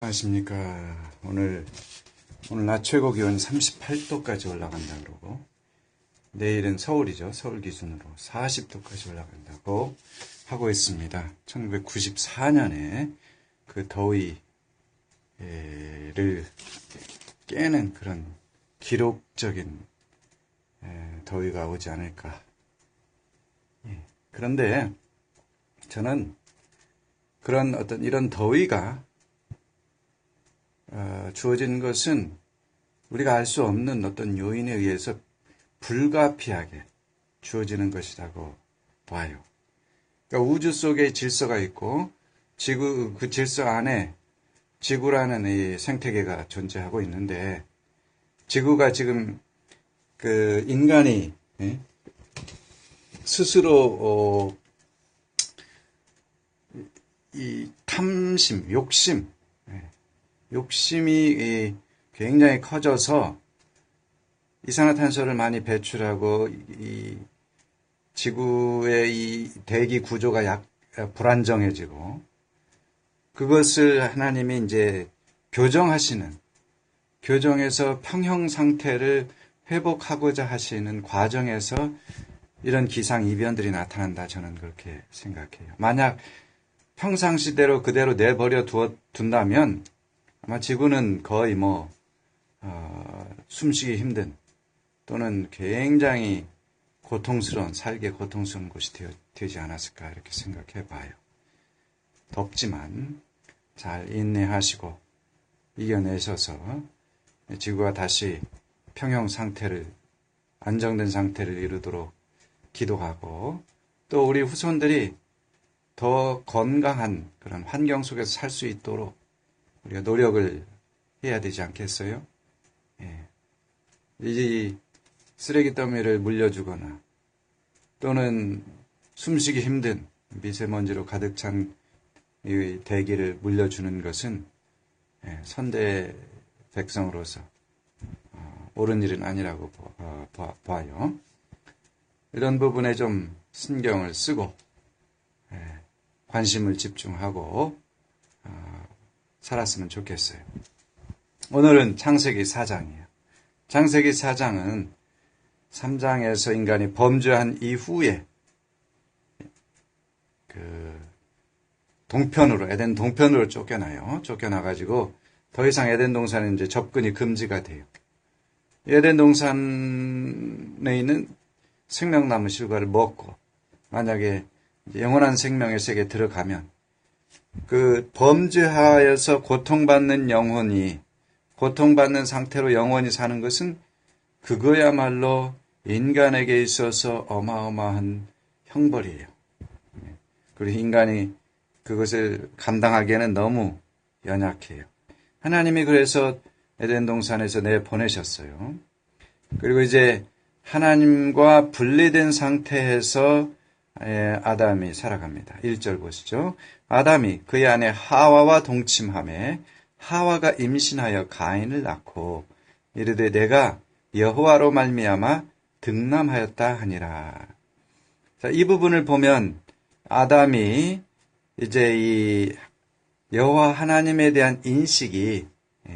안녕하십니까. 오늘 낮 최고 기온이 38도까지 올라간다 그러고, 내일은 서울이죠. 서울 기준으로 40도까지 올라간다고 하고 있습니다. 1994년에 그 더위를 깨는 그런 기록적인 더위가 오지 않을까. 그런데 저는 그런 어떤 이런 더위가 주어진 것은 우리가 알 수 없는 어떤 요인에 의해서 불가피하게 주어지는 것이라고 봐요. 그러니까 우주 속에 질서가 있고 지구, 그 질서 안에 지구라는 이 생태계가 존재하고 있는데, 지구가 지금 그 인간이 스스로 이 탐심, 욕심이 굉장히 커져서 이산화탄소를 많이 배출하고 이 지구의 이 대기 구조가 불안정해지고, 그것을 하나님이 이제 교정해서 평형 상태를 회복하고자 하시는 과정에서 이런 기상이변들이 나타난다, 저는 그렇게 생각해요. 만약 평상시대로 그대로 내버려 둔다면 아마 지구는 거의 숨쉬기 힘든, 또는 굉장히 살기에 고통스러운 곳이 되지 않았을까, 이렇게 생각해 봐요. 덥지만 잘 인내하시고 이겨내셔서 지구가 다시 안정된 상태를 이루도록 기도하고, 또 우리 후손들이 더 건강한 그런 환경 속에서 살 수 있도록 우리가 노력을 해야 되지 않겠어요? 이 쓰레기 더미를 물려주거나, 또는 숨쉬기 힘든 미세먼지로 가득 찬 이 대기를 물려주는 것은 선대 백성으로서 옳은 일은 아니라고 봐요. 이런 부분에 좀 신경을 쓰고 관심을 집중하고 살았으면 좋겠어요. 오늘은 창세기 4장이에요. 창세기 4장은 3장에서 인간이 범죄한 이후에 에덴 동편으로 쫓겨나가지고 더 이상 에덴 동산에 이제 접근이 금지가 돼요. 에덴 동산에 있는 생명나무 실과를 먹고, 만약에 영원한 생명의 세계에 들어가면 그 범죄하여서 고통받는 상태로 영원히 사는 것은 그거야말로 인간에게 있어서 어마어마한 형벌이에요. 그리고 인간이 그것을 감당하기에는 너무 연약해요. 하나님이 그래서 에덴 동산에서 내보내셨어요. 그리고 이제 하나님과 분리된 상태에서 아담이 살아갑니다. 1절 보시죠. 아담이 그의 아내 하와와 동침하매 하와가 임신하여 가인을 낳고 이르되 내가 여호와로 말미암아 득남하였다 하니라. 자, 이 부분을 보면 아담이 이제 이 여호와 하나님에 대한 인식이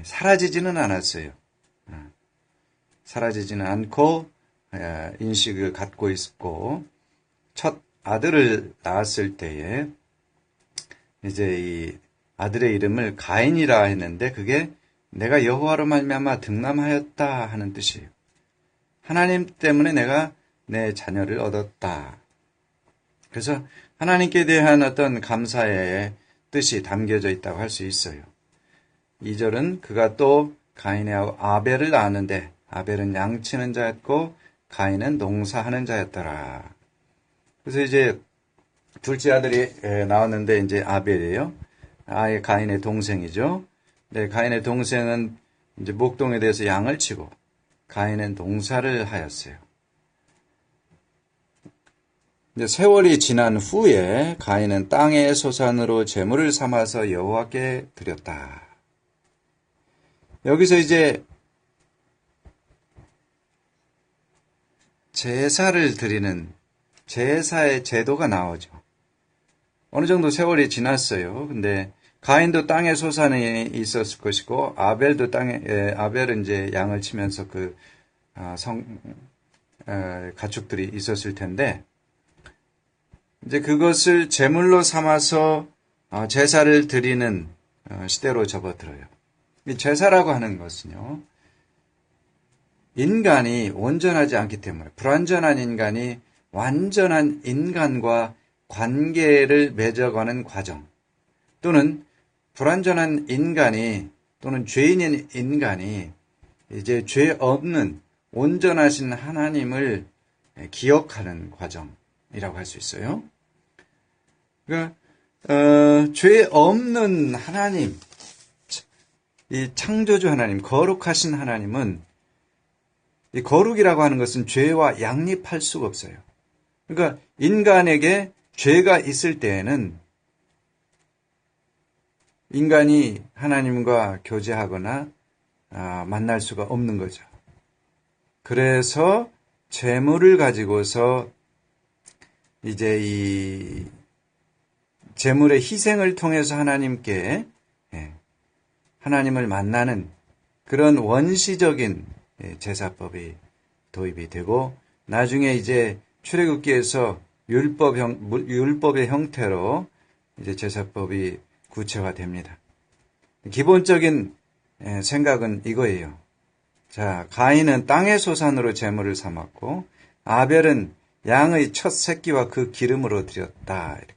사라지지는 않았어요. 사라지지는 않고 인식을 갖고 있었고, 첫 아들을 낳았을 때에 이제 이 아들의 이름을 가인이라 했는데, 그게 내가 여호와로 말미암아 득남하였다 하는 뜻이에요. 하나님 때문에 내가 내 자녀를 얻었다. 그래서 하나님께 대한 어떤 감사의 뜻이 담겨져 있다고 할 수 있어요. 2절은 그가 또 가인의 아벨을 낳았는데 아벨은 양치는 자였고 가인은 농사하는 자였더라. 그래서 이제 둘째 아들이 나왔는데 이제 아벨이에요. 가인의 동생이죠. 네, 가인의 동생은 이제 목동에 대해서 양을 치고 가인은 농사를 하였어요. 이제 세월이 지난 후에 가인은 땅의 소산으로 제물을 삼아서 여호와께 드렸다. 여기서 이제 제사를 드리는 제사의 제도가 나오죠. 어느 정도 세월이 지났어요. 근데 가인도 땅에 소산이 있었을 것이고, 아벨도 아벨은 이제 양을 치면서 가축들이 있었을 텐데, 이제 그것을 제물로 삼아서 제사를 드리는 시대로 접어들어요. 이 제사라고 하는 것은요, 인간이 온전하지 않기 때문에 불완전한 인간이 완전한 인간과 관계를 맺어가는 과정, 또는 불완전한 인간이 또는 죄인인 인간이 이제 죄 없는 온전하신 하나님을 기억하는 과정이라고 할 수 있어요. 그러니까 죄 없는 하나님, 이 창조주 하나님, 거룩하신 하나님은, 이 거룩이라고 하는 것은 죄와 양립할 수가 없어요. 그러니까 인간에게 죄가 있을 때에는 인간이 하나님과 교제하거나 만날 수가 없는 거죠. 그래서 제물을 가지고서 이제 이 제물의 희생을 통해서 하나님을 만나는 그런 원시적인 제사법이 도입이 되고, 나중에 이제 출애굽기에서 율법의 형태로 이제 제사법이 구체화됩니다. 기본적인 생각은 이거예요. 자, 가인은 땅의 소산으로 제물을 삼았고, 아벨은 양의 첫 새끼와 그 기름으로 드렸다. 이렇게.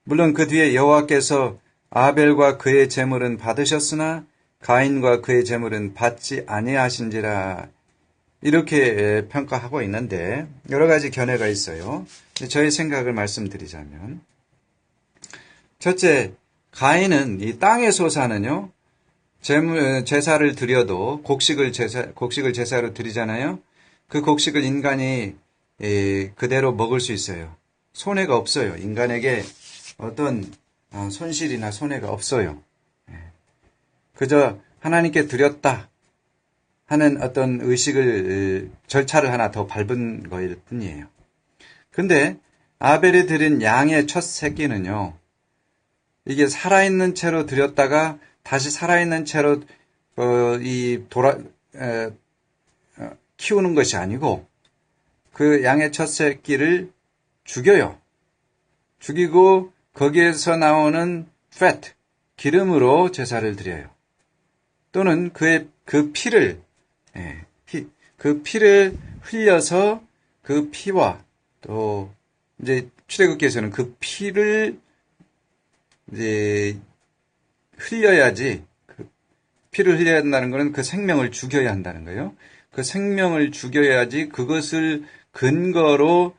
물론 그 뒤에 여호와께서 아벨과 그의 제물은 받으셨으나 가인과 그의 제물은 받지 아니하신지라, 이렇게 평가하고 있는데 여러 가지 견해가 있어요. 저의 생각을 말씀드리자면, 첫째, 가인은 이 땅의 소산은요, 제사를 드려도 곡식을 제사로 드리잖아요. 그 곡식을 인간이 그대로 먹을 수 있어요. 손해가 없어요. 인간에게 어떤 손실이나 손해가 없어요. 그저 하나님께 드렸다 하는 어떤 절차를 하나 더 밟은 거일 뿐이에요. 근데 아벨이 드린 양의 첫 새끼는요, 이게 살아있는 채로 드렸다가 다시 살아있는 채로 키우는 것이 아니고, 그 양의 첫 새끼를 죽여요. 죽이고 거기에서 나오는 fat, 기름으로 제사를 드려요. 또는 그 피를 흘려서 그 피와, 또 이제 출애굽기에서는 그 피를 이제 흘려야지, 그 피를 흘려야 한다는 것은 그 생명을 죽여야 한다는 거예요. 그 생명을 죽여야지 그것을 근거로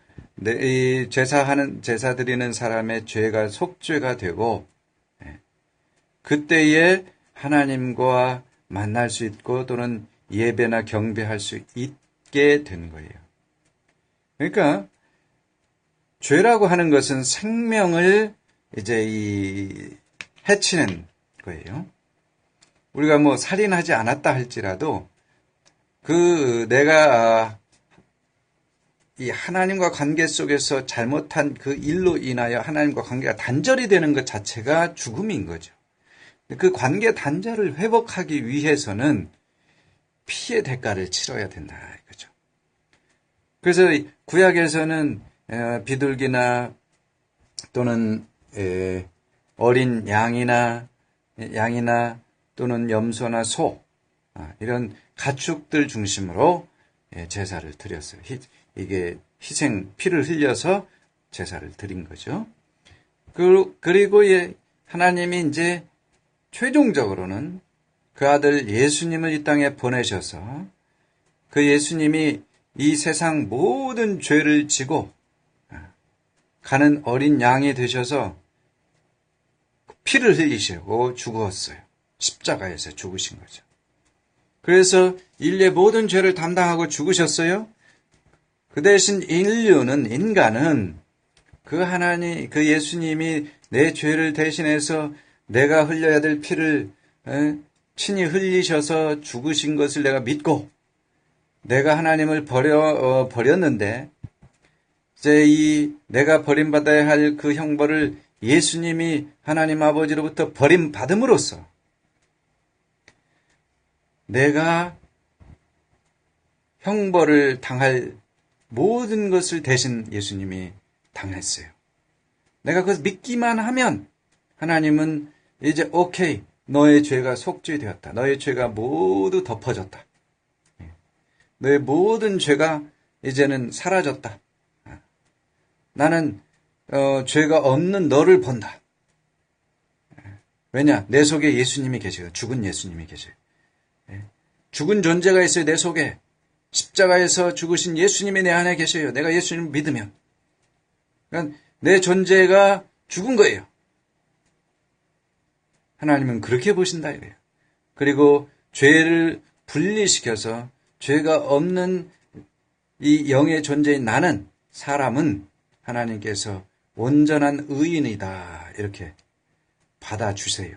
제사 드리는 사람의 죄가 속죄가 되고, 그때에 하나님과 만날 수 있고 또는 예배나 경배할 수 있게 된 거예요. 그러니까 죄라고 하는 것은 생명을 이제 해치는 거예요. 우리가 뭐 살인하지 않았다 할지라도 내가 이 하나님과 관계 속에서 잘못한 그 일로 인하여 하나님과 관계가 단절이 되는 것 자체가 죽음인 거죠. 그 관계 단절을 회복하기 위해서는 피의 대가를 치러야 된다 이거죠. 그래서 구약에서는 비둘기나 또는 어린 양이나 또는 염소나 소, 이런 가축들 중심으로 제사를 드렸어요. 이게 피를 흘려서 제사를 드린 거죠. 그리고 하나님이 이제 최종적으로는 그 아들 예수님을 이 땅에 보내셔서 그 예수님이 이 세상 모든 죄를 지고 가는 어린 양이 되셔서 피를 흘리시고 죽었어요. 십자가에서 죽으신 거죠. 그래서 인류의 모든 죄를 담당하고 죽으셨어요. 그 대신 인간은 그 예수님이 내 죄를 대신해서 내가 흘려야 될 피를 친히 흘리셔서 죽으신 것을 내가 믿고, 내가 하나님을 버렸는데 이제 내가 버림받아야 할 그 형벌을 예수님이 하나님 아버지로부터 버림받음으로써 내가 형벌을 당할 모든 것을 대신 예수님이 당했어요. 내가 그것을 믿기만 하면 하나님은 이제 오케이, 너의 죄가 속죄되었다. 너의 죄가 모두 덮어졌다. 너의 모든 죄가 이제는 사라졌다. 나는 죄가 없는 너를 본다. 왜냐? 내 속에 예수님이 계셔요. 죽은 예수님이 계셔요. 죽은 존재가 있어요. 내 속에. 십자가에서 죽으신 예수님이 내 안에 계셔요. 내가 예수님을 믿으면. 그러니까 내 존재가 죽은 거예요. 하나님은 그렇게 보신다 이래요. 그리고 죄를 분리시켜서 죄가 없는 이 영의 존재인 나는, 사람은 하나님께서 온전한 의인이다 이렇게 받아주세요.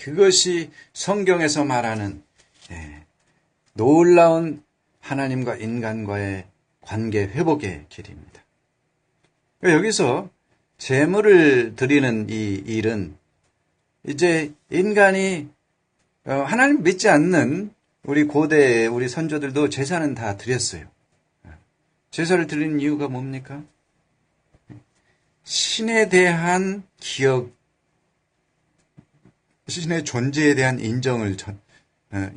그것이 성경에서 말하는 놀라운 하나님과 인간과의 관계 회복의 길입니다. 여기서 제물을 드리는 이 일은 이제 인간이 하나님 믿지 않는 우리 고대 우리 선조들도 제사는 다 드렸어요. 제사를 드리는 이유가 뭡니까? 신에 대한 기억, 신의 존재에 대한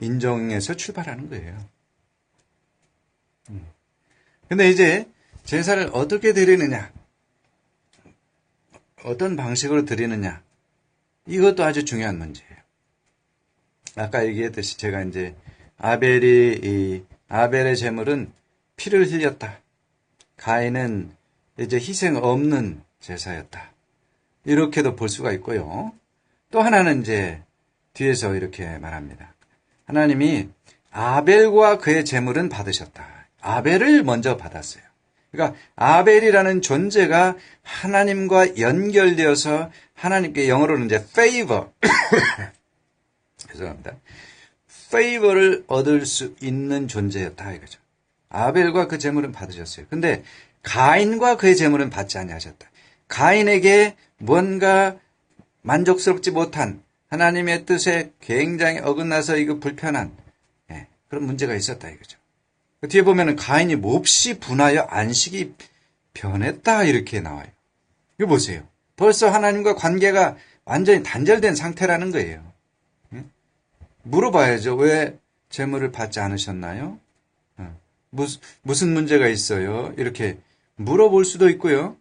인정에서 출발하는 거예요. 근데 이제 제사를 어떻게 드리느냐, 어떤 방식으로 드리느냐, 이것도 아주 중요한 문제예요. 아까 얘기했듯이 제가 이제 아벨의 제물은 피를 흘렸다. 가인은 이제 희생 없는 제사였다. 이렇게도 볼 수가 있고요. 또 하나는 이제 뒤에서 이렇게 말합니다. 하나님이 아벨과 그의 제물은 받으셨다. 아벨을 먼저 받았어요. 그러니까 아벨이라는 존재가 하나님과 연결되어서 하나님께, 영어로는 이제 favor 죄송합니다. favor를 얻을 수 있는 존재였다 이거죠. 아벨과 그 제물은 받으셨어요. 근데 가인과 그의 제물은 받지 아니하셨다. 가인에게 뭔가 만족스럽지 못한, 하나님의 뜻에 굉장히 어긋나서 이거 불편한 그런 문제가 있었다 이거죠. 그 뒤에 보면은 가인이 몹시 분하여 안식이 변했다 이렇게 나와요. 이거 보세요. 벌써 하나님과 관계가 완전히 단절된 상태라는 거예요. 물어봐야죠. 왜 제물을 받지 않으셨나요? 무슨 문제가 있어요? 이렇게 물어볼 수도 있고요.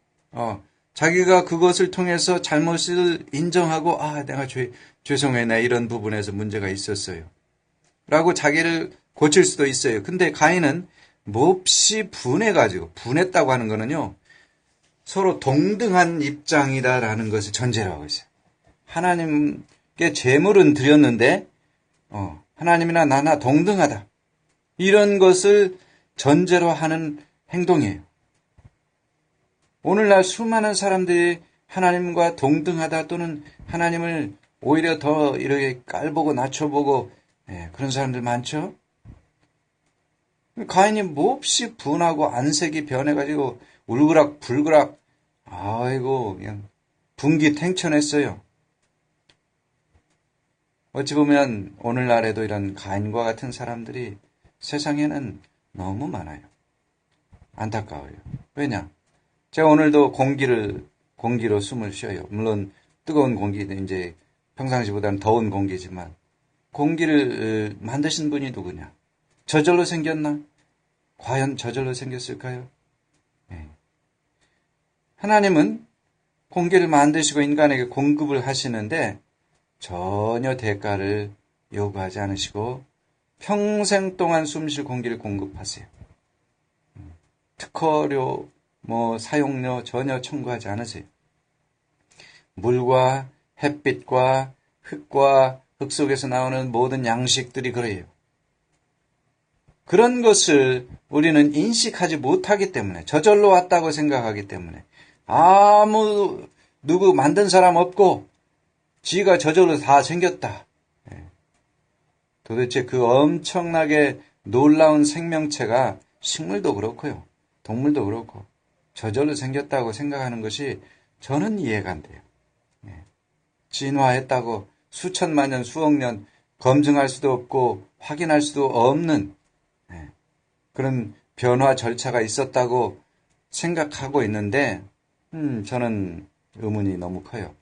자기가 그것을 통해서 잘못을 인정하고, 내가 죄송해, 나 이런 부분에서 문제가 있었어요 라고 자기를 고칠 수도 있어요. 근데 가인은 몹시 분해가지고, 분했다고 하는 거는요, 서로 동등한 입장이다라는 것을 전제로 하고 있어요. 하나님께 제물은 드렸는데 하나님이나 나나 동등하다, 이런 것을 전제로 하는 행동이에요. 오늘날 수많은 사람들이 하나님과 동등하다, 또는 하나님을 오히려 더 이렇게 깔보고 낮춰보고 그런 사람들 많죠. 가인이 몹시 분하고 안색이 변해가지고 울그락 불그락, 아이고 그냥 분기탱천했어요. 어찌 보면 오늘날에도 이런 가인과 같은 사람들이 세상에는 너무 많아요. 안타까워요. 왜냐? 제가 오늘도 공기로 숨을 쉬어요. 물론 뜨거운 공기는 이제 평상시보다는 더운 공기지만, 공기를 만드신 분이 누구냐? 저절로 생겼나? 과연 저절로 생겼을까요? 하나님은 공기를 만드시고 인간에게 공급을 하시는데 전혀 대가를 요구하지 않으시고 평생 동안 숨쉴 공기를 공급하세요. 특허료, 사용료 전혀 청구하지 않으세요. 물과 햇빛과 흙과 흙 속에서 나오는 모든 양식들이 그래요. 그런 것을 우리는 인식하지 못하기 때문에, 저절로 왔다고 생각하기 때문에, 누구 만든 사람 없고 지가 저절로 다 생겼다. 도대체 그 엄청나게 놀라운 생명체가, 식물도 그렇고요, 동물도 그렇고 저절로 생겼다고 생각하는 것이 저는 이해가 안 돼요. 진화했다고 수천만 년, 수억 년 검증할 수도 없고 확인할 수도 없는 그런 변화 절차가 있었다고 생각하고 있는데 저는 의문이 너무 커요.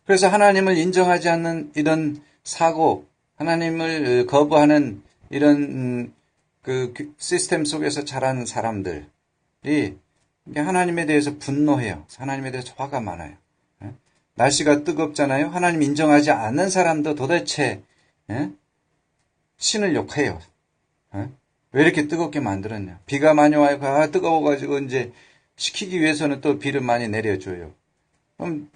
그래서 하나님을 인정하지 않는 이런 사고, 하나님을 거부하는 이런 그 시스템 속에서 자라는 사람들이 하나님에 대해서 분노해요. 하나님에 대해서 화가 많아요. 날씨가 뜨겁잖아요. 하나님 인정하지 않는 사람도 도대체 신을 욕해요. 왜 이렇게 뜨겁게 만들었냐. 비가 많이 와요. 뜨거워가지고 이제 식히기 위해서는 또 비를 많이 내려줘요. 그럼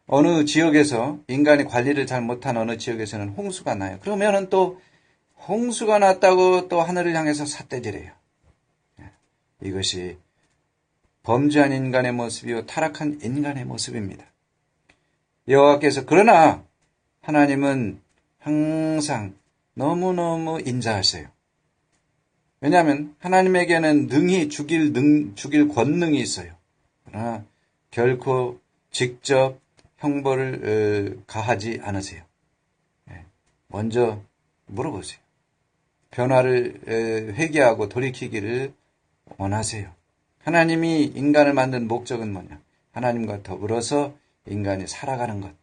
어느 지역에서 인간이 관리를 잘 못한 어느 지역에서는 홍수가 나요. 그러면은 또 홍수가 났다고 또 하늘을 향해서 삿대질해요. 이것이 범죄한 인간의 모습이요 타락한 인간의 모습입니다. 여호와께서 그러나 하나님은 항상 너무너무 인자하세요. 왜냐하면 하나님에게는 능히 죽일 권능이 있어요. 그러나 결코 직접 형벌을 가하지 않으세요. 먼저 물어보세요. 변화를 회개하고 돌이키기를 원하세요. 하나님이 인간을 만든 목적은 뭐냐? 하나님과 더불어서 인간이 살아가는 것.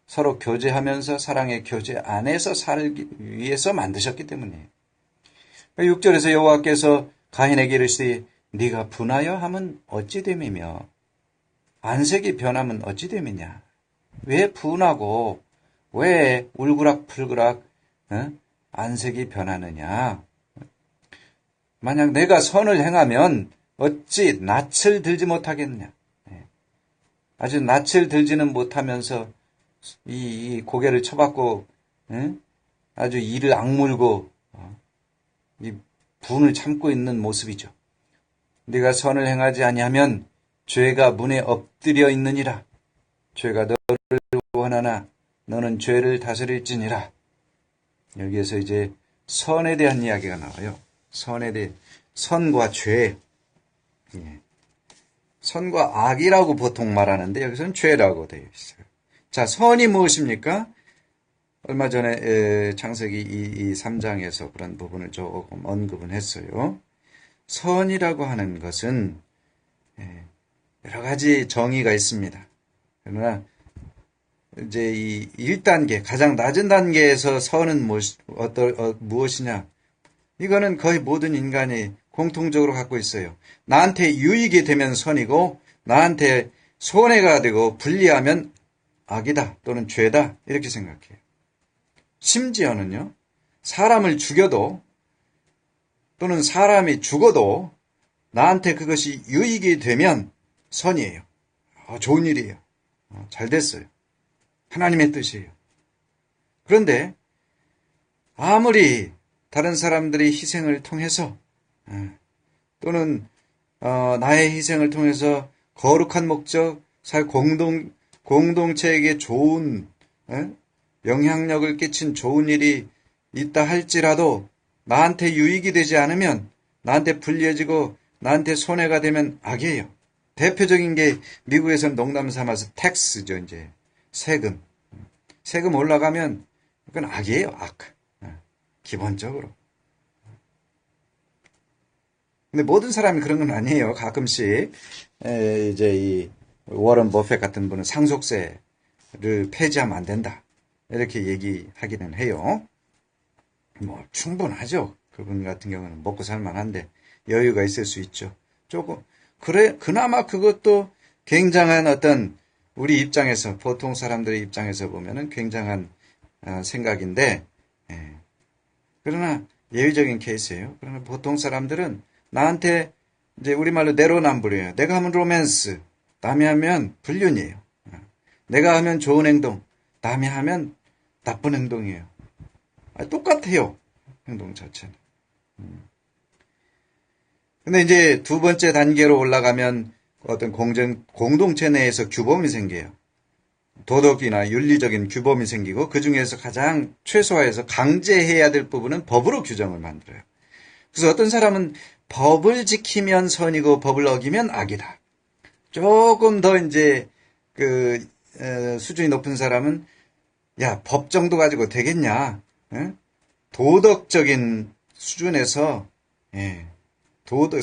서로 교제하면서 사랑의 교제 안에서 살기 위해서 만드셨기 때문이에요. 6절에서 여호와께서 가인에게 이르시되 네가 분하여 함은 어찌 됨이며 안색이 변하면 어찌 됨이냐. 왜 분하고 왜 울그락불그락 안색이 변하느냐. 만약 내가 선을 행하면 어찌 낯을 들지 못하겠느냐. 아주 낯을 들지는 못하면서 이 고개를 쳐박고 아주 이를 악물고 이 분을 참고 있는 모습이죠. 네가 선을 행하지 아니하면 죄가 문에 엎드려 있느니라. 죄가 너를 원하나 너는 죄를 다스릴지니라. 여기에서 이제 선에 대한 이야기가 나와요. 선에 대해 선과 죄. 선과 악이라고 보통 말하는데 여기서는 죄라고 되어 있어요. 자, 선이 무엇입니까? 얼마 전에 창세기 3장에서 그런 부분을 조금 언급은 했어요. 선이라고 하는 것은 여러 가지 정의가 있습니다. 그러나 이제 이 1단계, 가장 낮은 단계에서 선은 무엇이냐? 이거는 거의 모든 인간이 공통적으로 갖고 있어요. 나한테 유익이 되면 선이고 나한테 손해가 되고 불리하면 악이다 또는 죄다 이렇게 생각해요. 심지어는요. 사람을 죽여도 또는 사람이 죽어도 나한테 그것이 유익이 되면 선이에요. 좋은 일이에요. 잘 됐어요. 하나님의 뜻이에요. 그런데 아무리 다른 사람들이 희생을 통해서 또는 나의 희생을 통해서 거룩한 목적, 사회 공동체에게 좋은 영향력을 끼친 좋은 일이 있다 할지라도 나한테 유익이 되지 않으면 나한테 불리해지고 나한테 손해가 되면 악이에요. 대표적인 게 미국에서는 농담 삼아서 텍스죠. 이제 세금. 세금 올라가면 그건 악이에요. 악. 기본적으로. 근데 모든 사람이 그런 건 아니에요. 가끔씩 이제 이 워런 버핏 같은 분은 상속세를 폐지하면 안 된다. 이렇게 얘기하기는 해요. 뭐 충분하죠. 그분 같은 경우는 먹고 살만한데 여유가 있을 수 있죠. 조금 그나마 그것도 굉장한 어떤 우리 입장에서 보통 사람들의 입장에서 보면은 굉장한 생각인데 그러나 예외적인 케이스예요. 그러나 보통 사람들은 나한테 이제 우리말로 내로남불이에요. 내가 하면 로맨스, 남이 하면 불륜이에요. 내가 하면 좋은 행동, 남이 하면 나쁜 행동이에요. 똑같아요. 행동 자체는. 근데 이제 두 번째 단계로 올라가면 어떤 공동체 내에서 규범이 생겨요. 도덕이나 윤리적인 규범이 생기고 그 중에서 가장 최소화해서 강제해야 될 부분은 법으로 규정을 만들어요. 그래서 어떤 사람은 법을 지키면 선이고 법을 어기면 악이다. 조금 더 이제 수준이 높은 사람은 야, 법 정도 가지고 되겠냐? 예? 도덕적인 수준에서 예,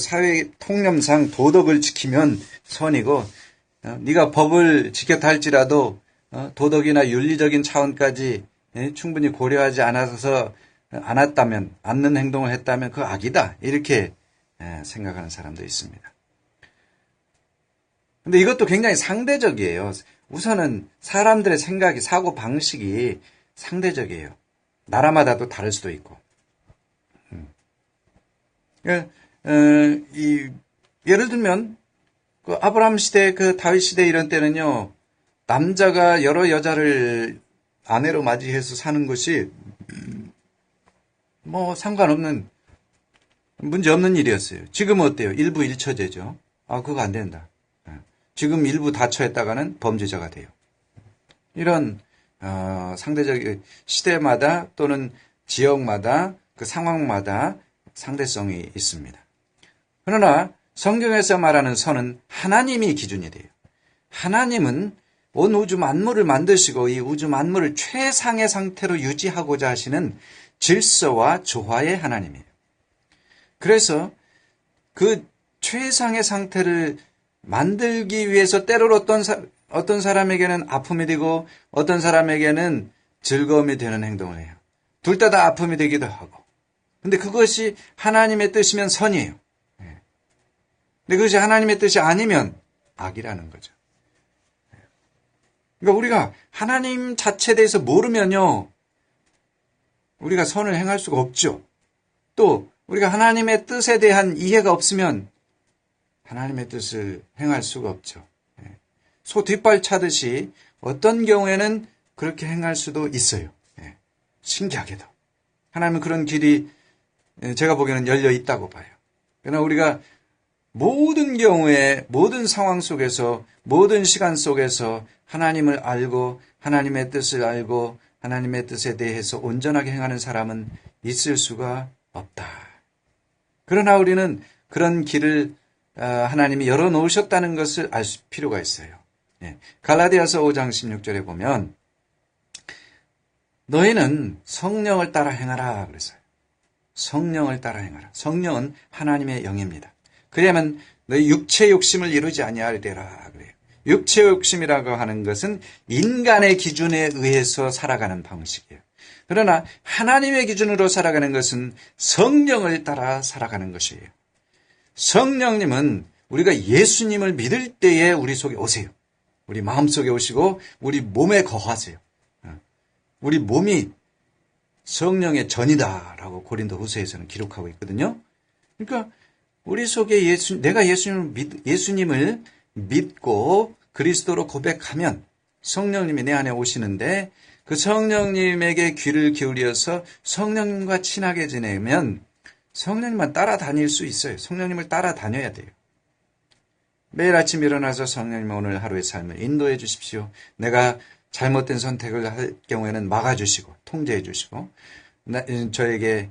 사회 통념상 도덕을 지키면 선이고 네가 법을 지켰다 할지라도 도덕이나 윤리적인 차원까지 충분히 고려하지 않는 행동을 했다면 그 악이다. 이렇게 생각하는 사람도 있습니다. 근데 이것도 굉장히 상대적이에요. 우선은 사람들의 생각이, 사고 방식이 상대적이에요. 나라마다도 다를 수도 있고. 예를 들면, 아브라함 시대, 다윗 시대 이런 때는요, 남자가 여러 여자를 아내로 맞이해서 사는 것이 상관없는, 문제 없는 일이었어요. 지금은 어때요? 일부 일처제죠. 그거 안 된다. 지금 일부 다처했다가는 범죄자가 돼요. 이런 상대적 시대마다 또는 지역마다 그 상황마다 상대성이 있습니다. 그러나 성경에서 말하는 선은 하나님이 기준이 돼요. 하나님은 온 우주 만물을 만드시고 이 우주 만물을 최상의 상태로 유지하고자 하시는 질서와 조화의 하나님이에요. 그래서 그 최상의 상태를 만들기 위해서 때로는 어떤 사람에게는 아픔이 되고 어떤 사람에게는 즐거움이 되는 행동을 해요. 둘 다 아픔이 되기도 하고. 근데 그것이 하나님의 뜻이면 선이에요. 근데 그것이 하나님의 뜻이 아니면 악이라는 거죠. 그러니까 우리가 하나님 자체에 대해서 모르면요, 우리가 선을 행할 수가 없죠. 또 우리가 하나님의 뜻에 대한 이해가 없으면 하나님의 뜻을 행할 수가 없죠. 소 뒷발 차듯이 어떤 경우에는 그렇게 행할 수도 있어요. 신기하게도. 하나님은 그런 길이 제가 보기에는 열려 있다고 봐요. 그러나 우리가 모든 경우에, 모든 상황 속에서, 모든 시간 속에서 하나님을 알고, 하나님의 뜻을 알고, 하나님의 뜻에 대해서 온전하게 행하는 사람은 있을 수가 없다. 그러나 우리는 그런 길을 하나님이 열어놓으셨다는 것을 알 필요가 있어요. 갈라디아서 5장 16절에 보면 너희는 성령을 따라 행하라 그랬어요. 성령을 따라 행하라. 성령은 하나님의 영입니다. 그러면 너희 육체 욕심을 이루지 아니하리라 그래요. 육체 욕심이라고 하는 것은 인간의 기준에 의해서 살아가는 방식이에요. 그러나 하나님의 기준으로 살아가는 것은 성령을 따라 살아가는 것이에요. 성령님은 우리가 예수님을 믿을 때에 우리 속에 오세요. 우리 마음속에 오시고 우리 몸에 거하세요. 우리 몸이 성령의 전이다라고 고린도후서에서는 기록하고 있거든요. 그러니까 우리 속에 내가 예수님을 믿고 그리스도로 고백하면 성령님이 내 안에 오시는데 그 성령님에게 귀를 기울여서 성령님과 친하게 지내면 성령님만 따라다닐 수 있어요. 성령님을 따라다녀야 돼요. 매일 아침 일어나서 성령님 오늘 하루의 삶을 인도해 주십시오. 내가 잘못된 선택을 할 경우에는 막아주시고 통제해 주시고 저에게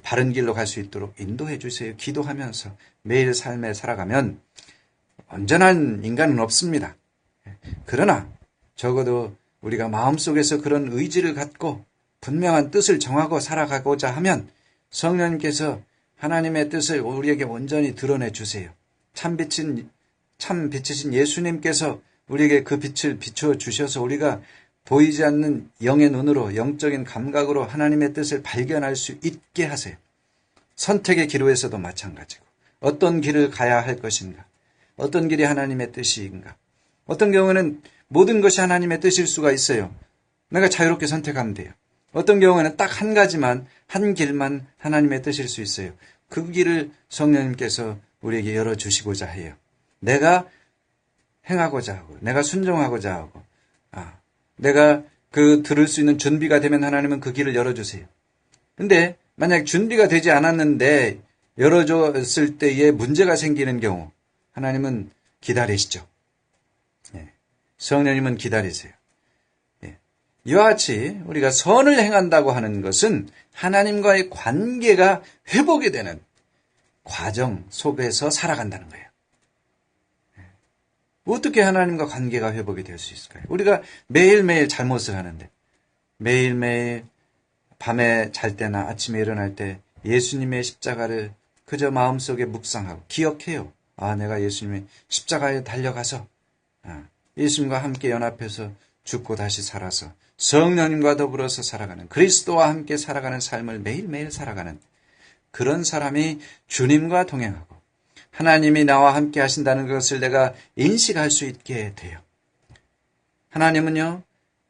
바른 길로 갈 수 있도록 인도해 주세요. 기도하면서 매일 삶에 살아가면 온전한 인간은 없습니다. 그러나 적어도 우리가 마음속에서 그런 의지를 갖고 분명한 뜻을 정하고 살아가고자 하면 성령님께서 하나님의 뜻을 우리에게 온전히 드러내 주세요. 참 빛이신 예수님께서 우리에게 그 빛을 비춰 주셔서 우리가 보이지 않는 영의 눈으로 영적인 감각으로 하나님의 뜻을 발견할 수 있게 하세요. 선택의 기로에서도 마찬가지고 어떤 길을 가야 할 것인가, 어떤 길이 하나님의 뜻인가. 어떤 경우는 모든 것이 하나님의 뜻일 수가 있어요. 내가 자유롭게 선택하면 돼요. 어떤 경우에는 딱 한 가지만, 한 길만 하나님의 뜻일 수 있어요. 그 길을 성령님께서 우리에게 열어주시고자 해요. 내가 행하고자 하고, 내가 순종하고자 하고, 내가 들을 수 있는 준비가 되면 하나님은 그 길을 열어주세요. 근데 만약 준비가 되지 않았는데 열어줬을 때에 문제가 생기는 경우 하나님은 기다리시죠. 성령님은 기다리세요. 이와 같이 우리가 선을 행한다고 하는 것은 하나님과의 관계가 회복이 되는 과정 속에서 살아간다는 거예요. 어떻게 하나님과 관계가 회복이 될 수 있을까요? 우리가 매일매일 잘못을 하는데, 매일매일 밤에 잘 때나 아침에 일어날 때 예수님의 십자가를 그저 마음속에 묵상하고 기억해요. 아, 내가 예수님의 십자가에 달려가서 예수님과 함께 연합해서 죽고 다시 살아서 성령님과 더불어서 살아가는, 그리스도와 함께 살아가는 삶을 매일매일 살아가는 그런 사람이 주님과 동행하고 하나님이 나와 함께 하신다는 것을 내가 인식할 수 있게 돼요. 하나님은요,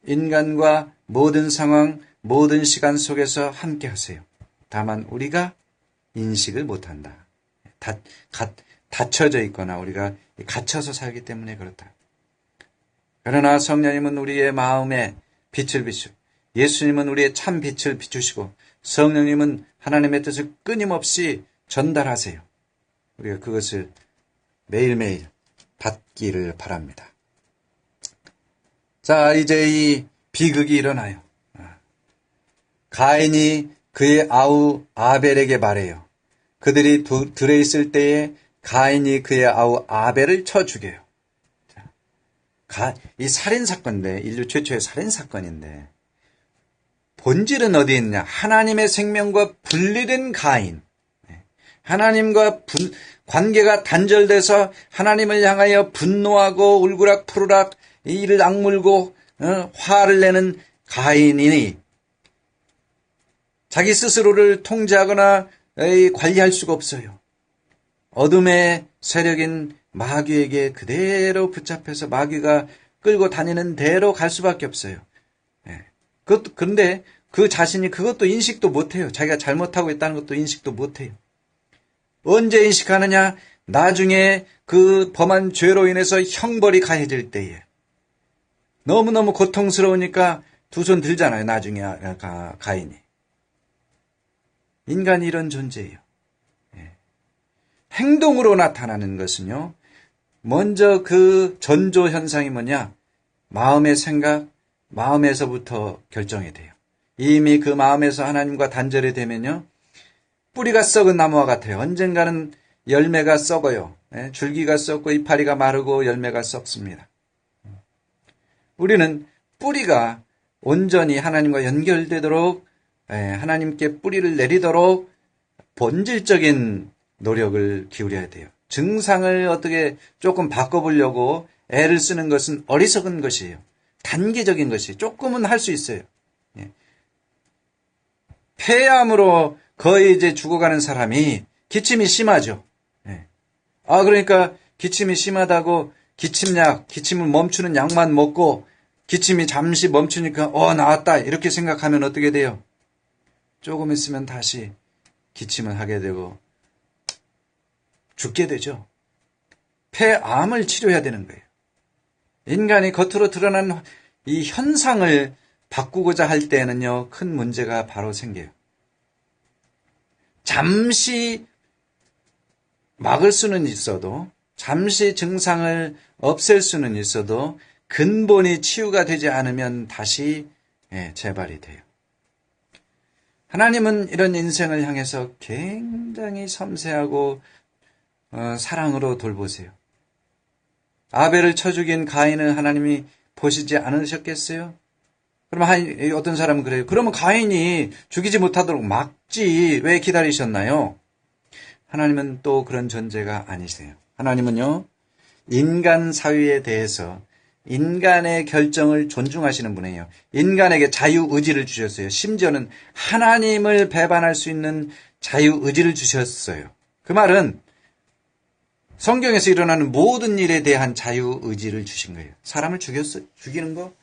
인간과 모든 상황, 모든 시간 속에서 함께 하세요. 다만 우리가 인식을 못한다. 닫혀져 있거나 우리가 갇혀서 살기 때문에 그렇다. 그러나 성령님은 우리의 마음에 빛을 비추고, 예수님은 우리의 참 빛을 비추시고, 성령님은 하나님의 뜻을 끊임없이 전달하세요. 우리가 그것을 매일매일 받기를 바랍니다. 자, 이제 이 비극이 일어나요. 가인이 그의 아우 아벨에게 말해요. 그들이 들에 있을 때에 가인이 그의 아우 아벨을 쳐 죽여요. 이 살인사건인데, 인류 최초의 살인사건인데, 본질은 어디 있느냐? 하나님의 생명과 분리된 가인. 하나님과 관계가 단절돼서 하나님을 향하여 분노하고 울그락 푸르락 이를 악물고 화를 내는 가인이 자기 스스로를 통제하거나 관리할 수가 없어요. 어둠의 세력인 마귀에게 그대로 붙잡혀서 마귀가 끌고 다니는 대로 갈 수밖에 없어요. 그런데 그 자신이 그것도 인식도 못해요. 자기가 잘못하고 있다는 것도 인식도 못해요. 언제 인식하느냐? 나중에 그 범한 죄로 인해서 형벌이 가해질 때에. 너무너무 고통스러우니까 두 손 들잖아요. 나중에 가인이. 인간이 이런 존재예요. 행동으로 나타나는 것은요, 먼저 그 전조 현상이 뭐냐? 마음의 생각, 마음에서부터 결정이 돼요. 이미 그 마음에서 하나님과 단절이 되면요, 뿌리가 썩은 나무와 같아요. 언젠가는 열매가 썩어요. 줄기가 썩고 이파리가 마르고 열매가 썩습니다. 우리는 뿌리가 온전히 하나님과 연결되도록, 하나님께 뿌리를 내리도록 본질적인 노력을 기울여야 돼요. 증상을 어떻게 조금 바꿔보려고 애를 쓰는 것은 어리석은 것이에요. 단기적인 것이 조금은 할 수 있어요. 폐암으로 거의 이제 죽어가는 사람이 기침이 심하죠. 그러니까 기침이 심하다고 기침을 멈추는 약만 먹고 기침이 잠시 멈추니까 나았다 이렇게 생각하면 어떻게 돼요? 조금 있으면 다시 기침을 하게 되고 죽게 되죠. 폐암을 치료해야 되는 거예요. 인간이 겉으로 드러난 이 현상을 바꾸고자 할 때에는요, 큰 문제가 바로 생겨요. 잠시 막을 수는 있어도, 잠시 증상을 없앨 수는 있어도 근본이 치유가 되지 않으면 다시 재발이 돼요. 하나님은 이런 인생을 향해서 굉장히 섬세하고 사랑으로 돌보세요. 아벨을 쳐 죽인 가인을 하나님이 보시지 않으셨겠어요? 그럼 어떤 사람은 그래요. 그러면 가인이 죽이지 못하도록 막지 왜 기다리셨나요? 하나님은 또 그런 존재가 아니세요. 하나님은요, 인간 사회에 대해서 인간의 결정을 존중하시는 분이에요. 인간에게 자유의지를 주셨어요. 심지어는 하나님을 배반할 수 있는 자유의지를 주셨어요. 그 말은 성경에서 일어나는 모든 일에 대한 자유의지를 주신 거예요. 사람을 죽이는 거,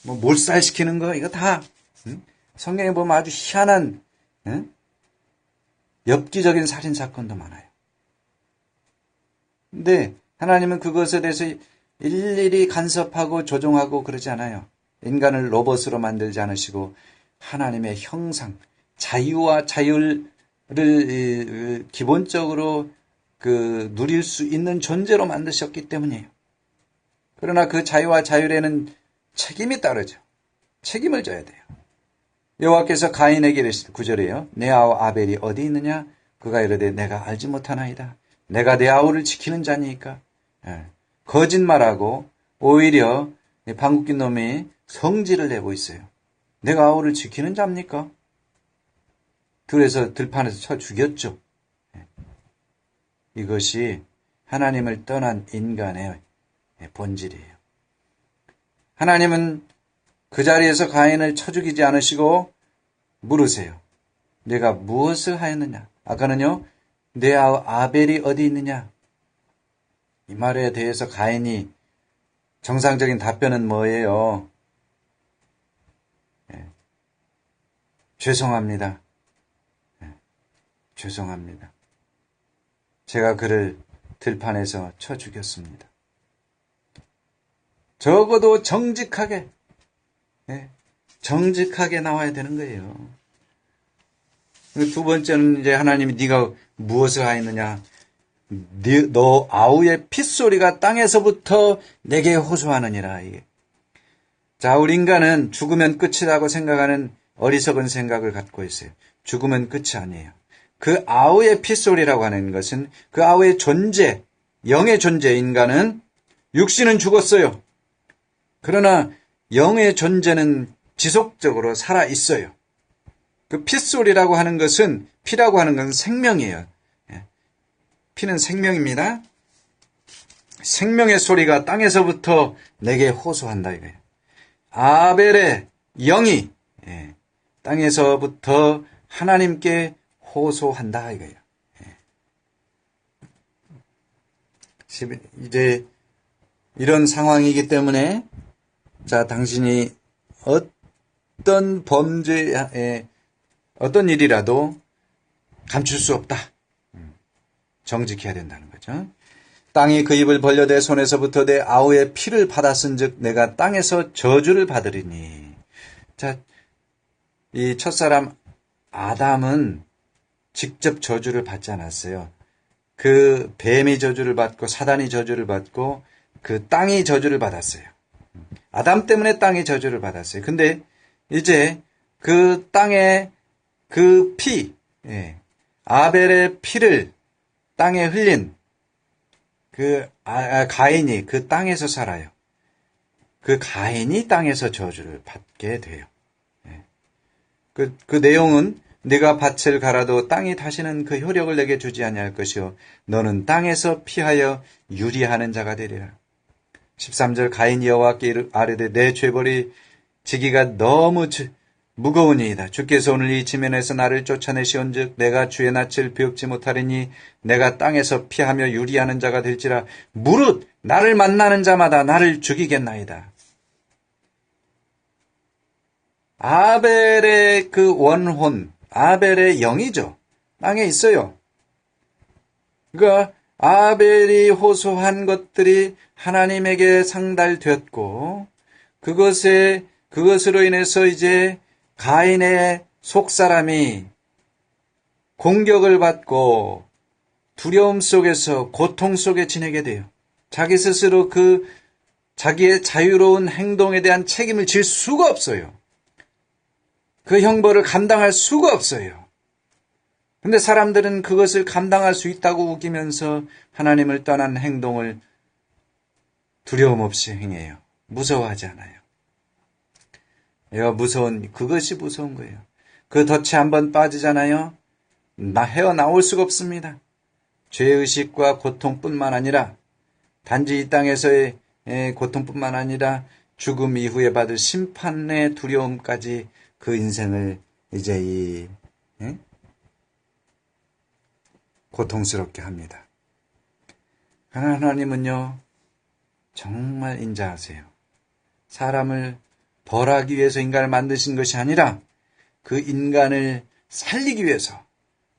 몰살시키는 거, 이거 다 성경에 보면 아주 희한한 엽기적인 살인사건도 많아요. 근데 하나님은 그것에 대해서 일일이 간섭하고 조종하고 그러지 않아요. 인간을 로봇으로 만들지 않으시고 하나님의 형상, 자유와 자율을 기본적으로 누릴 수 있는 존재로 만드셨기 때문이에요. 그러나 그 자유와 자율에는 책임이 따르죠. 책임을 져야 돼요. 여호와께서 가인에게 이르시되 9절에요. 내 아우 아벨이 어디 있느냐? 그가 이르되 내가 알지 못하나이다. 내가 내 아우를 지키는 자니까. 거짓말하고 오히려 방귀낀 놈이 성질을 내고 있어요. 내가 아우를 지키는 자입니까? 그래서 들판에서 쳐 죽였죠. 이것이 하나님을 떠난 인간의 본질이에요. 하나님은 그 자리에서 가인을 쳐 죽이지 않으시고 물으세요. 내가 무엇을 하였느냐? 아까는요, 내 아벨이 어디 있느냐? 이 말에 대해서 가인이 정상적인 답변은 뭐예요? 죄송합니다. 죄송합니다. 제가 그를 들판에서 쳐 죽였습니다. 적어도 정직하게 나와야 되는 거예요. 두 번째는 이제 하나님이 네가 무엇을 하였느냐? 너 아우의 핏소리가 땅에서부터 내게 호소하느니라. 이게. 자, 우리 인간은 죽으면 끝이라고 생각하는 어리석은 생각을 갖고 있어요. 죽으면 끝이 아니에요. 그 아우의 핏소리라고 하는 것은 그 아우의 존재, 영의 존재, 인간은 육신은 죽었어요. 그러나 영의 존재는 지속적으로 살아 있어요. 그 핏소리라고 하는 것은, 피라고 하는 것은 생명이에요. 피는 생명입니다. 생명의 소리가 땅에서부터 내게 호소한다 이거예요. 아벨의 영이 땅에서부터 하나님께 호소한다 이거예요. 이제 이런 상황이기 때문에 자, 당신이 어떤 범죄에 어떤 일이라도 감출 수 없다. 정직해야 된다는 거죠. 땅이 그 입을 벌려 내 손에서부터 내 아우의 피를 받았은즉 내가 땅에서 저주를 받으리니. 자, 이 첫사람 아담은 직접 저주를 받지 않았어요. 그 뱀이 저주를 받고 사단이 저주를 받고 그 땅이 저주를 받았어요. 아담 때문에 땅이 저주를 받았어요. 근데 이제 그 땅의 그 피, 아벨의 피를 땅에 흘린 그 가인이 그 땅에서 살아요. 그 가인이 땅에서 저주를 받게 돼요. 그 내용은 네가 밭을 갈아도 땅이 다시는 그 효력을 내게 주지 아니할 것이요 너는 땅에서 피하여 유리하는 자가 되리라. 13절 가인이 여호와께 아뢰되 내 죄벌이 지기가 너무 무거우니이다. 주께서 오늘 이 지면에서 나를 쫓아내시온즉 내가 주의 낯을 비읍지 못하리니 내가 땅에서 피하며 유리하는 자가 될지라. 무릇 나를 만나는 자마다 나를 죽이겠나이다. 아벨의 그 원혼, 아벨의 영이죠. 땅에 있어요. 그러니까 아벨이 호소한 것들이 하나님에게 상달되었고 그것으로 인해서 이제 가인의 속사람이 공격을 받고 두려움 속에서 고통 속에 지내게 돼요. 자기 스스로 자기의 자유로운 행동에 대한 책임을 질 수가 없어요. 그 형벌을 감당할 수가 없어요. 근데 사람들은 그것을 감당할 수 있다고 우기면서 하나님을 떠난 행동을 두려움 없이 행해요. 무서워하지 않아요. 그것이 무서운 거예요. 그 덫에 한번 빠지잖아요. 헤어나올 수가 없습니다. 죄의식과 고통뿐만 아니라 단지 이 땅에서의 고통뿐만 아니라 죽음 이후에 받을 심판의 두려움까지 그 인생을 이제 고통스럽게 합니다. 하나님은요, 정말 인자하세요. 사람을 벌하기 위해서 인간을 만드신 것이 아니라 그 인간을 살리기 위해서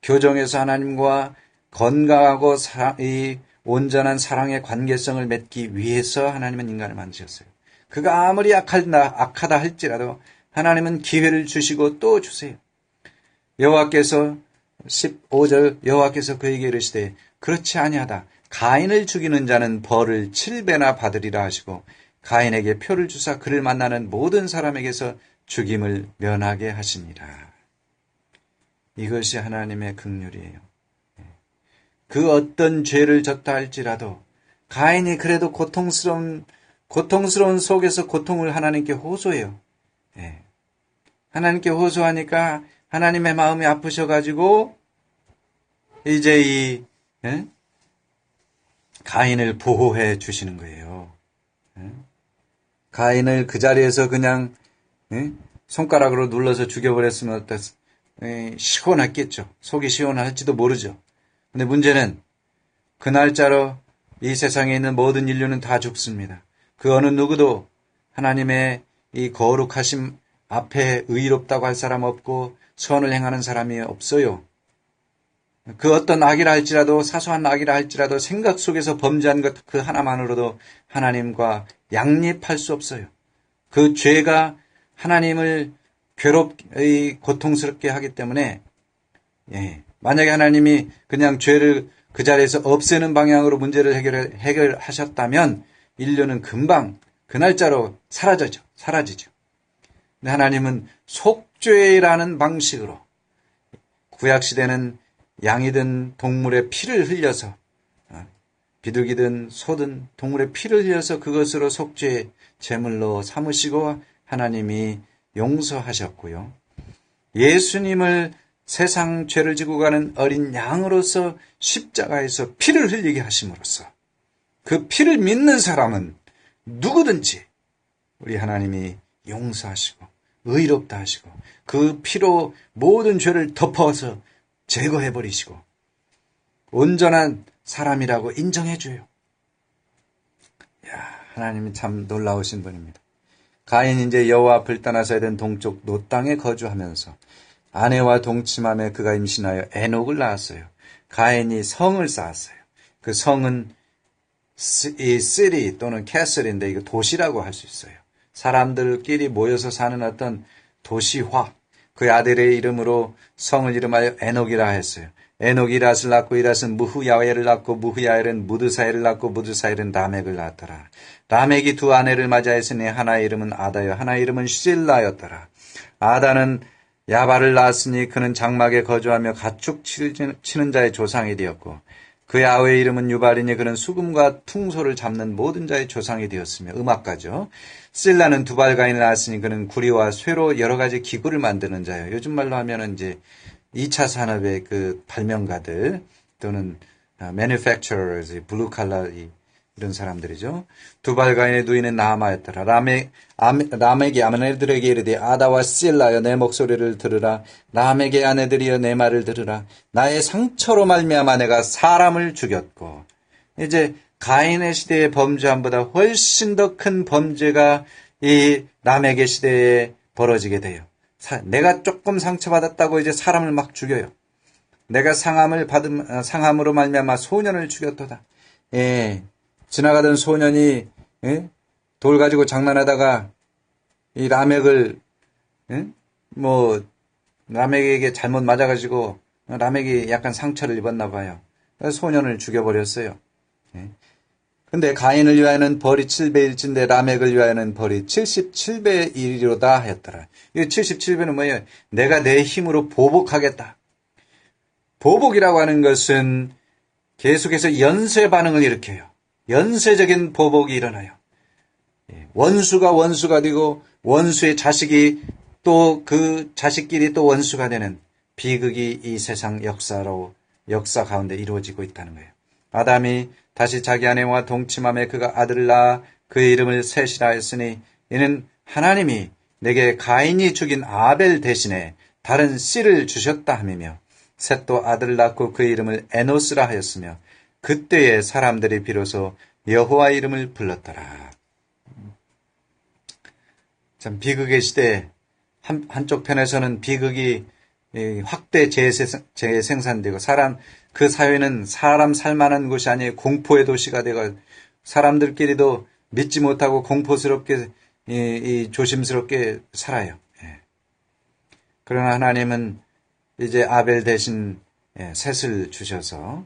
교정에서 하나님과 건강하고 이 온전한 사랑의 관계성을 맺기 위해서 하나님은 인간을 만드셨어요. 그가 아무리 악하다 할지라도 하나님은 기회를 주시고 또 주세요. 여호와께서 15절 여호와께서 그에게 이르시되 그렇지 아니하다. 가인을 죽이는 자는 벌을 7배나 받으리라 하시고 가인에게 표를 주사 그를 만나는 모든 사람에게서 죽임을 면하게 하시니라. 이것이 하나님의 긍휼이에요. 그 어떤 죄를 졌다 할지라도 가인이 그래도 고통스러운 속에서 고통을 하나님께 호소해요. 예. 하나님께 호소하니까 하나님의 마음이 아프셔가지고 이제 예? 가인을 보호해 주시는 거예요. 예? 가인을 그 자리에서 그냥 예? 손가락으로 눌러서 죽여버렸으면 어땠어? 예, 시원했겠죠. 속이 시원할지도 모르죠. 근데 문제는 그 날짜로 이 세상에 있는 모든 인류는 다 죽습니다. 그 어느 누구도 하나님의 이 거룩하심 앞에 의롭다고 할 사람 없고 선을 행하는 사람이 없어요. 그 어떤 악이라 할지라도 사소한 악이라 할지라도 생각 속에서 범죄한 것 그 하나만으로도 하나님과 양립할 수 없어요. 그 죄가 하나님을 고통스럽게 하기 때문에 예, 만약에 하나님이 그냥 죄를 그 자리에서 없애는 방향으로 문제를 해결하셨다면 인류는 금방 그 날짜로 사라지죠. 근데 하나님은 속죄라는 방식으로 구약시대는 양이든 동물의 피를 흘려서 비둘기든 소든 동물의 피를 흘려서 그것으로 속죄 제물로 삼으시고 하나님이 용서하셨고요. 예수님을 세상 죄를 지고 가는 어린 양으로서 십자가에서 피를 흘리게 하심으로써 그 피를 믿는 사람은 누구든지 우리 하나님이 용서하시고 의롭다 하시고 그 피로 모든 죄를 덮어서 제거해버리시고 온전한 사람이라고 인정해줘요. 하나님이 참 놀라우신 분입니다. 가인이 이제 여호와 앞을 떠나서 에덴 동쪽 노 땅에 거주하면서 아내와 동침함에 그가 임신하여 에녹을 낳았어요. 가인이 성을 쌓았어요. 그 성은 이 city 또는 castle인데 이거 도시라고 할 수 있어요. 사람들끼리 모여서 사는 어떤 도시화. 그 아들의 이름으로 성을 이름하여 에녹이라 했어요. 에녹이 이랏을 낳고 이랏은 무후야엘을 낳고 무후야엘은 무드사엘을 낳고 무드사엘은 라멕을 낳았더라. 라멕이 두 아내를 맞이하였으니 하나의 이름은 아다요 하나의 이름은 실라였더라. 아다는 야발을 낳았으니 그는 장막에 거주하며 가축 치는 자의 조상이 되었고 그의 아우의 이름은 유발이니 그는 수금과 퉁소를 잡는 모든 자의 조상이 되었으며 음악가죠. 실라는 두발가인을 낳았으니 그는 구리와 쇠로 여러 가지 기구를 만드는 자예요. 요즘 말로 하면은 이제 2차 산업의 그 발명가들 또는 manufacturers, 블루칼라 이런 사람들이죠. 두발가인의 누이는 나아마였더라. 라멕이 아내들에게 이르되 아다와 실라여 내 목소리를 들으라. 라멕의 아내들이여 내 말을 들으라. 나의 상처로 말미암아 내가 사람을 죽였고 이제 가인의 시대의 범죄함보다 훨씬 더 큰 범죄가 이 라멕의 시대에 벌어지게 돼요. 내가 조금 상처받았다고 이제 사람을 막 죽여요. 내가 상함으로 말미암아 소년을 죽였도다. 예, 지나가던 소년이 돌 가지고 장난하다가 이 라멕을 라멕에게 잘못 맞아가지고 라멕이 약간 상처를 입었나 봐요. 그래서 소년을 죽여버렸어요. 근데 가인을 위하여는 벌이 7배일진데 라멕을 위하여는 벌이 77배이리로다 하였더라. 이 77배는 뭐예요? 내가 내 힘으로 보복하겠다. 보복이라고 하는 것은 계속해서 연쇄 반응을 일으켜요. 연쇄적인 보복이 일어나요. 원수가 되고 원수의 자식이 또 그 자식끼리 또 원수가 되는 비극이 이 세상 역사 가운데 이루어지고 있다는 거예요. 아담이 다시 자기 아내와 동침함에 그가 아들을 낳아 그의 이름을 셋이라 했으니 이는 하나님이 내게 가인이 죽인 아벨 대신에 다른 씨를 주셨다 함이며 셋도 아들을 낳고 그의 이름을 에노스라 하였으며 그때에 사람들이 비로소 여호와 이름을 불렀더라. 참 비극의 시대 한쪽 편에서는 비극이 확대 재생산되고 그 사회는 사람 살만한 곳이 아니에요. 공포의 도시가 되고 사람들끼리도 믿지 못하고 공포스럽게 조심스럽게 살아요. 그러나 하나님은 이제 아벨 대신 셋을 주셔서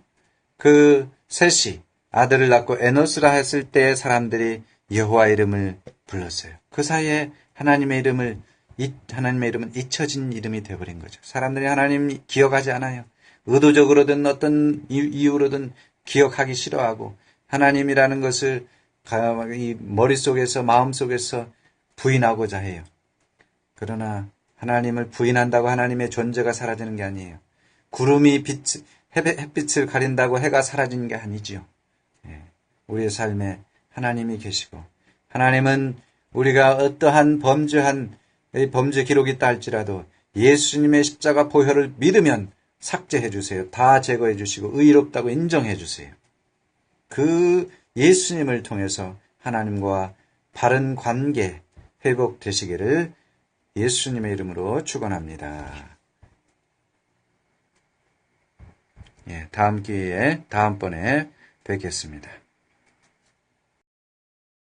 그 셋이 아들을 낳고 에노스라 했을 때 사람들이 여호와 이름을 불렀어요. 그 사이에 하나님의 이름은 잊혀진 이름이 되어버린 거죠. 사람들이 하나님 기억하지 않아요. 의도적으로든 어떤 이유로든 기억하기 싫어하고 하나님이라는 것을 이 머릿속에서 마음속에서 부인하고자 해요. 그러나 하나님을 부인한다고 하나님의 존재가 사라지는 게 아니에요. 구름이 햇빛을 가린다고 해가 사라지는 게 아니지요. 우리의 삶에 하나님이 계시고 하나님은 우리가 어떠한 범죄 기록이 있다 할지라도 예수님의 십자가 보혈을 믿으면 삭제해 주세요. 다 제거해 주시고 의롭다고 인정해 주세요. 그 예수님을 통해서 하나님과 바른 관계 회복되시기를 예수님의 이름으로 축원합니다. 다음 기회에 다음번에 뵙겠습니다.